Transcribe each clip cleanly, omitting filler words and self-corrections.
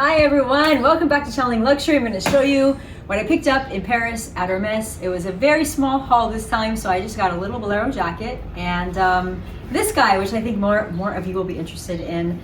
Hi everyone, welcome back to Channeling Luxury. I'm going to show you what I picked up in Paris at Hermes. It was a very small haul this time, so I just got a little bolero jacket and this guy, which I think more of you will be interested in.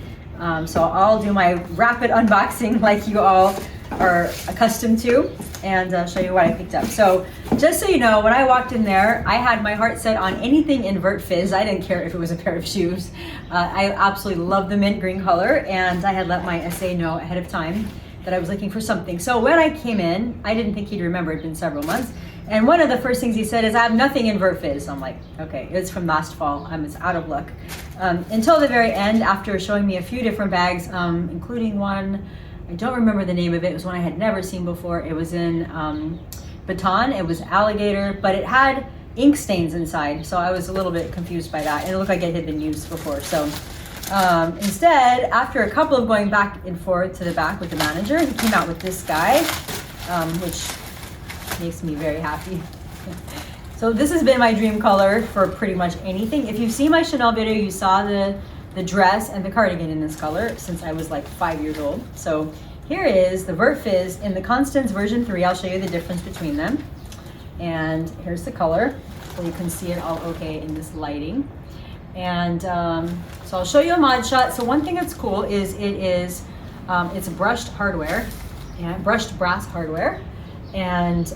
So I'll do my rapid unboxing like you all are accustomed to and show you what I picked up. So just so you know, when I walked in there, I had my heart set on anything in Vert Fizz. I didn't care if it was a pair of shoes. I absolutely love the mint green color, and I had let my SA know ahead of time that I was looking for something. So when I came in, I didn't think he'd remember. It'd been several months. And one of the first things he said is, I have nothing in Vert Fizz. I'm like, okay, it's from last fall. It's out of luck. Until the very end, after showing me a few different bags, including one, I don't remember the name of it. It was one I had never seen before. It was in Vuitton. It was alligator, but it had ink stains inside. So I was a little bit confused by that. And it looked like it had been used before. So instead, after a couple of going back and forth to the back with the manager, he came out with this guy, which makes me very happy. So this has been my dream color for pretty much anything. If you've seen my Chanel video, you saw the dress and the cardigan in this color since I was like 5 years old. So here is the Vert Fizz in the Constance version 3. I'll show you the difference between them. And here's the color, so you can see it all okay in this lighting. And so I'll show you a mod shot. So one thing that's cool is it's brushed hardware and brushed brass hardware. And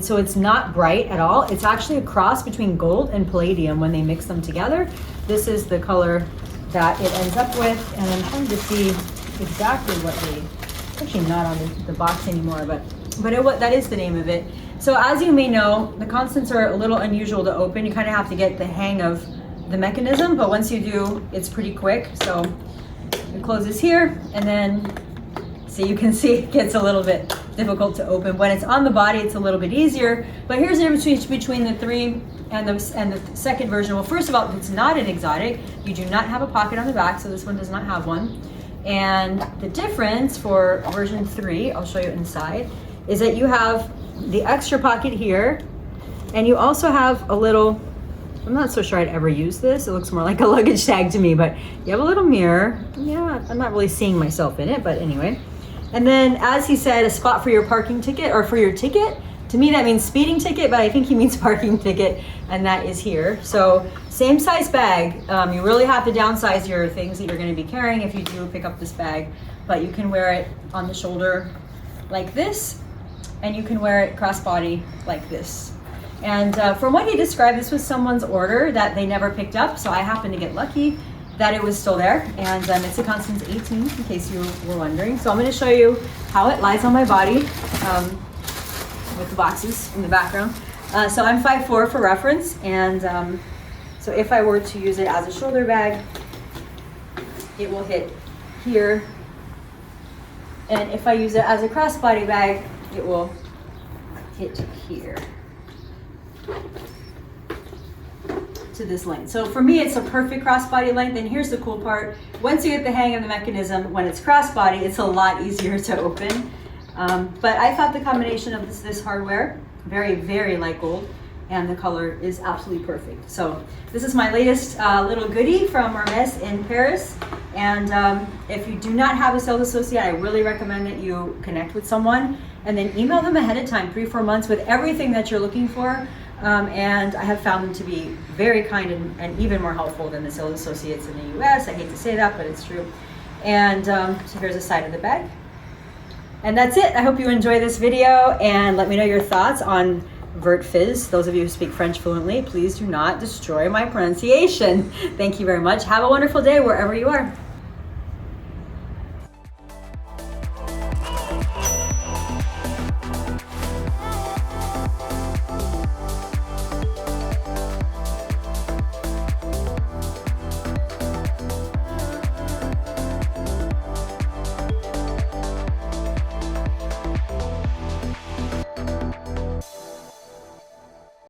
so it's not bright at all. It's actually a cross between gold and palladium when they mix them together. This is the color that it ends up with, and I'm trying to see exactly what it's actually not on the box anymore, but that is the name of it. So as you may know, the Constants are a little unusual to open. You kind of have to get the hang of the mechanism, but once you do, it's pretty quick. So it closes here, and then so you can see it gets a little bit difficult to open. When it's on the body, it's a little bit easier. But here's the difference between the 3 and the second version. Well, first of all, it's not an exotic. You do not have a pocket on the back, so this one does not have one. And the difference for version 3, I'll show you inside, is that you have the extra pocket here, and you also have a little, I'm not so sure I'd ever use this. It looks more like a luggage tag to me, but you have a little mirror. Yeah, I'm not really seeing myself in it, but anyway. And then, as he said, a spot for your parking ticket or for your ticket. To me, that means speeding ticket, but I think he means parking ticket, and that is here. So same size bag. You really have to downsize your things that you're going to be carrying if you do pick up this bag, but you can wear it on the shoulder like this, and you can wear it crossbody like this. And from what he described, this was someone's order that they never picked up, so I happened to get lucky that it was still there, and it's a Constance 18 in case you were wondering. So I'm going to show you how it lies on my body with the boxes in the background. So I'm 5'4" for reference, and so if I were to use it as a shoulder bag, it will hit here, and if I use it as a crossbody bag, it will hit here to this length. So for me, it's a perfect crossbody length. And here's the cool part: once you get the hang of the mechanism, when it's crossbody, it's a lot easier to open. But I thought the combination of this hardware, very, very light gold, and the color is absolutely perfect. So this is my latest little goodie from Hermes in Paris. And if you do not have a sales associate, I really recommend that you connect with someone and then email them ahead of time, 3-4 months, with everything that you're looking for. And I have found them to be very kind and even more helpful than the sales associates in the US. I hate to say that, but it's true. And so here's the side of the bag. And that's it. I hope you enjoy this video, and let me know your thoughts on Vert Fizz. Those of you who speak French fluently, please do not destroy my pronunciation. Thank you very much. Have a wonderful day wherever you are.